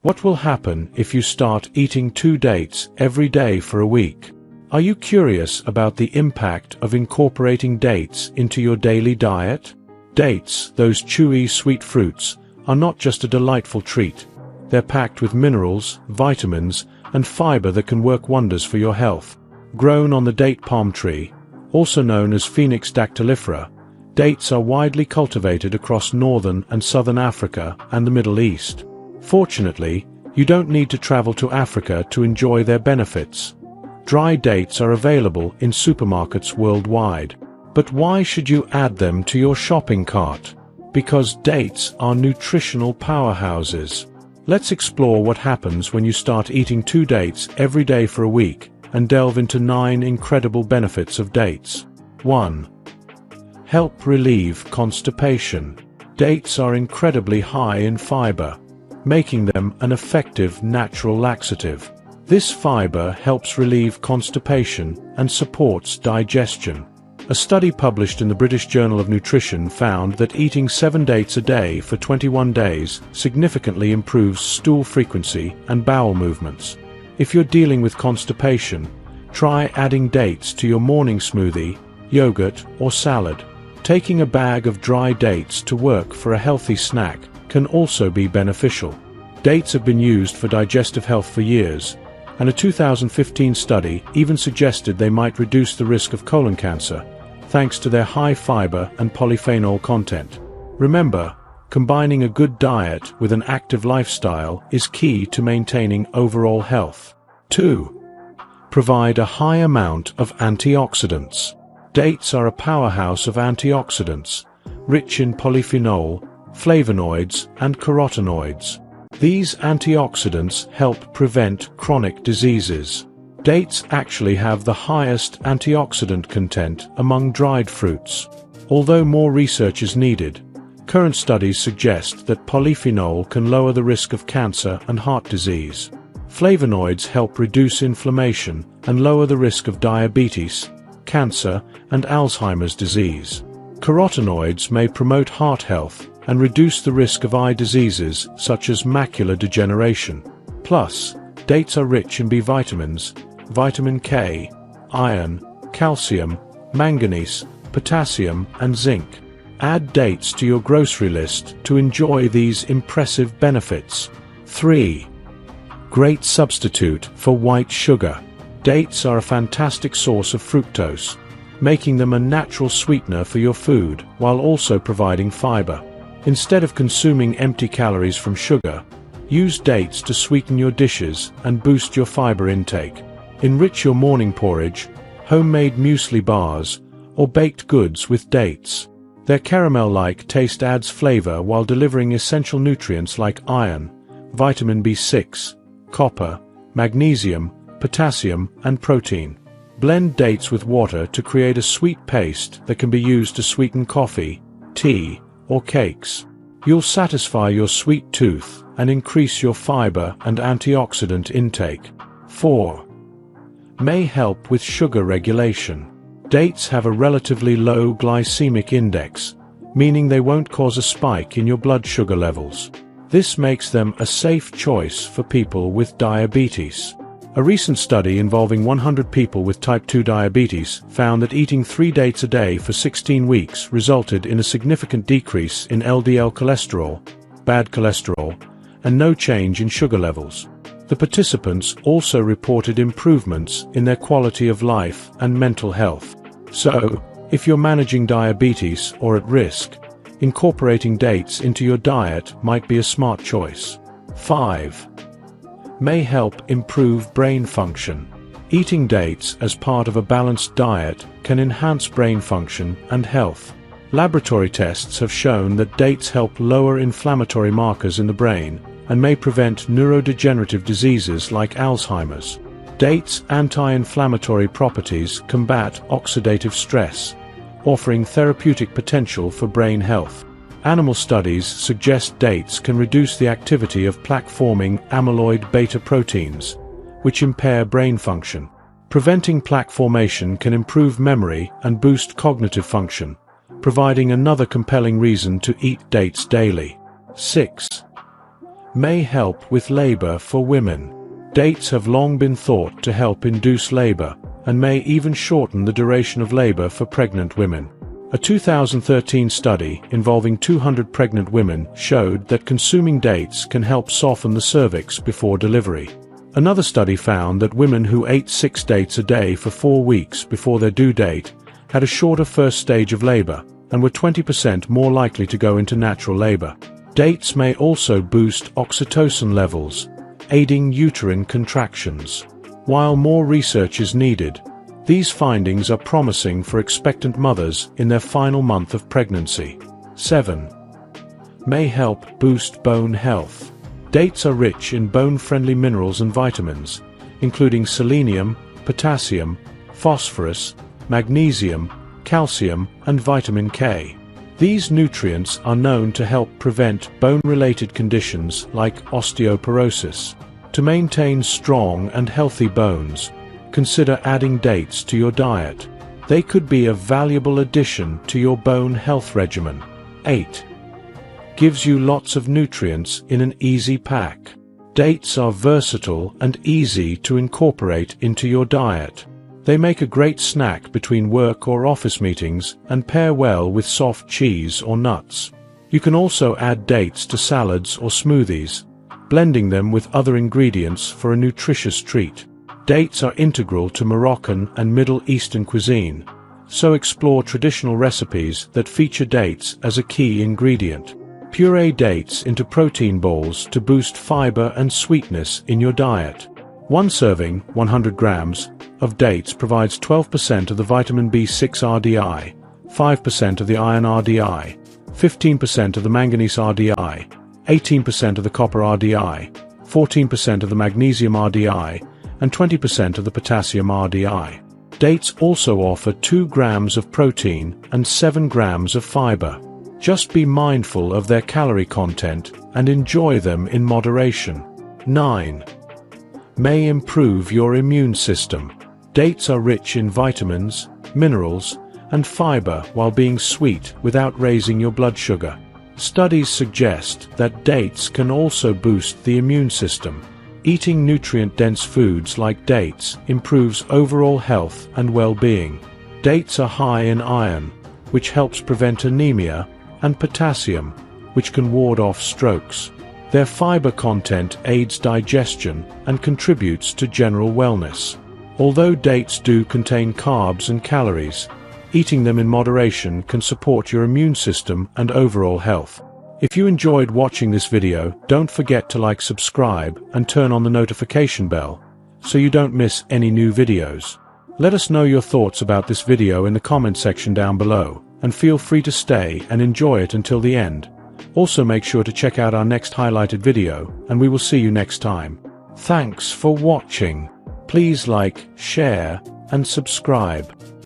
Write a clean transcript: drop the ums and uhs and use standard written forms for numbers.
What will happen if you start eating 2 dates every day for a week? Are you curious about the impact of incorporating dates into your daily diet? Dates, those chewy, sweet fruits, are not just a delightful treat. They're packed with minerals, vitamins, and fiber that can work wonders for your health. Grown on the date palm tree, also known as Phoenix dactylifera, dates are widely cultivated across northern and southern Africa and the Middle East. Fortunately, you don't need to travel to Africa to enjoy their benefits. Dry dates are available in supermarkets worldwide. But why should you add them to your shopping cart? Because dates are nutritional powerhouses. Let's explore what happens when you start eating 2 dates every day for a week and delve into 9 incredible benefits of dates. 1. Help relieve constipation. Dates are incredibly high in fiber, making them an effective natural laxative. This fiber helps relieve constipation and supports digestion. A study published in the British Journal of Nutrition found that eating 7 dates a day for 21 days significantly improves stool frequency and bowel movements. If you're dealing with constipation, try adding dates to your morning smoothie, yogurt, or salad. Taking a bag of dry dates to work for a healthy snack can also be beneficial. Dates have been used for digestive health for years, and a 2015 study even suggested they might reduce the risk of colon cancer, thanks to their high fiber and polyphenol content. Remember, combining a good diet with an active lifestyle is key to maintaining overall health. 2. Provide a high amount of antioxidants. Dates are a powerhouse of antioxidants, rich in polyphenol, flavonoids, and carotenoids. These antioxidants help prevent chronic diseases. Dates actually have the highest antioxidant content among dried fruits. Although more research is needed, current studies suggest that polyphenol can lower the risk of cancer and heart disease. Flavonoids help reduce inflammation and lower the risk of diabetes, cancer, and Alzheimer's disease. Carotenoids may promote heart health and reduce the risk of eye diseases such as macular degeneration. Plus, dates are rich in B vitamins, vitamin K, iron, calcium, manganese, potassium, and zinc. Add dates to your grocery list to enjoy these impressive benefits. 3. Great substitute for white sugar. Dates are a fantastic source of fructose, making them a natural sweetener for your food while also providing fiber. Instead of consuming empty calories from sugar, use dates to sweeten your dishes and boost your fiber intake. Enrich your morning porridge, homemade muesli bars, or baked goods with dates. Their caramel-like taste adds flavor while delivering essential nutrients like iron, vitamin B6, copper, magnesium, potassium, and protein. Blend dates with water to create a sweet paste that can be used to sweeten coffee, tea, or cakes. You'll satisfy your sweet tooth and increase your fiber and antioxidant intake. 4. May help with sugar regulation. Dates have a relatively low glycemic index, meaning they won't cause a spike in your blood sugar levels. This makes them a safe choice for people with diabetes. A recent study involving 100 people with type 2 diabetes found that eating 3 dates a day for 16 weeks resulted in a significant decrease in LDL cholesterol, bad cholesterol, and no change in sugar levels. The participants also reported improvements in their quality of life and mental health. So, if you're managing diabetes or at risk, incorporating dates into your diet might be a smart choice. 5. May help improve brain function. Eating dates as part of a balanced diet can enhance brain function and health. Laboratory tests have shown that dates help lower inflammatory markers in the brain and may prevent neurodegenerative diseases like Alzheimer's. Dates' anti-inflammatory properties combat oxidative stress, offering therapeutic potential for brain health. Animal studies suggest dates can reduce the activity of plaque-forming amyloid beta proteins, which impair brain function. Preventing plaque formation can improve memory and boost cognitive function, providing another compelling reason to eat dates daily. 6. May help with labor for women. Dates have long been thought to help induce labor, and may even shorten the duration of labor for pregnant women. A 2013 study involving 200 pregnant women showed that consuming dates can help soften the cervix before delivery. Another study found that women who ate 6 dates a day for 4 weeks before their due date had a shorter first stage of labor and were 20% more likely to go into natural labor. Dates may also boost oxytocin levels, aiding uterine contractions. While more research is needed, these findings are promising for expectant mothers in their final month of pregnancy. 7. May help boost bone health. Dates are rich in bone-friendly minerals and vitamins, including selenium, potassium, phosphorus, magnesium, calcium, and vitamin K. These nutrients are known to help prevent bone-related conditions like osteoporosis. To maintain strong and healthy bones, consider adding dates to your diet. They could be a valuable addition to your bone health regimen. 8. Gives you lots of nutrients in an easy pack. Dates are versatile and easy to incorporate into your diet. They make a great snack between work or office meetings and pair well with soft cheese or nuts. You can also add dates to salads or smoothies, blending them with other ingredients for a nutritious treat. Dates are integral to Moroccan and Middle Eastern cuisine, so explore traditional recipes that feature dates as a key ingredient. Puree dates into protein balls to boost fiber and sweetness in your diet. One serving, 100 grams, of dates provides 12% of the vitamin B6 RDI, 5% of the iron RDI, 15% of the manganese RDI, 18% of the copper RDI, 14% of the magnesium RDI, and 20% of the potassium RDI. Dates also offer 2 grams of protein and 7 grams of fiber. Just be mindful of their calorie content and enjoy them in moderation. 9. May improve your immune system. Dates are rich in vitamins, minerals, and fiber while being sweet without raising your blood sugar. Studies suggest that dates can also boost the immune system. Eating nutrient-dense foods like dates improves overall health and well-being. Dates are high in iron, which helps prevent anemia, and potassium, which can ward off strokes. Their fiber content aids digestion and contributes to general wellness. Although dates do contain carbs and calories, eating them in moderation can support your immune system and overall health. If you enjoyed watching this video, don't forget to like, subscribe, and turn on the notification bell, so you don't miss any new videos. Let us know your thoughts about this video in the comment section down below, and feel free to stay and enjoy it until the end. Also make sure to check out our next highlighted video, and we will see you next time. Thanks for watching. Please like, share, and subscribe.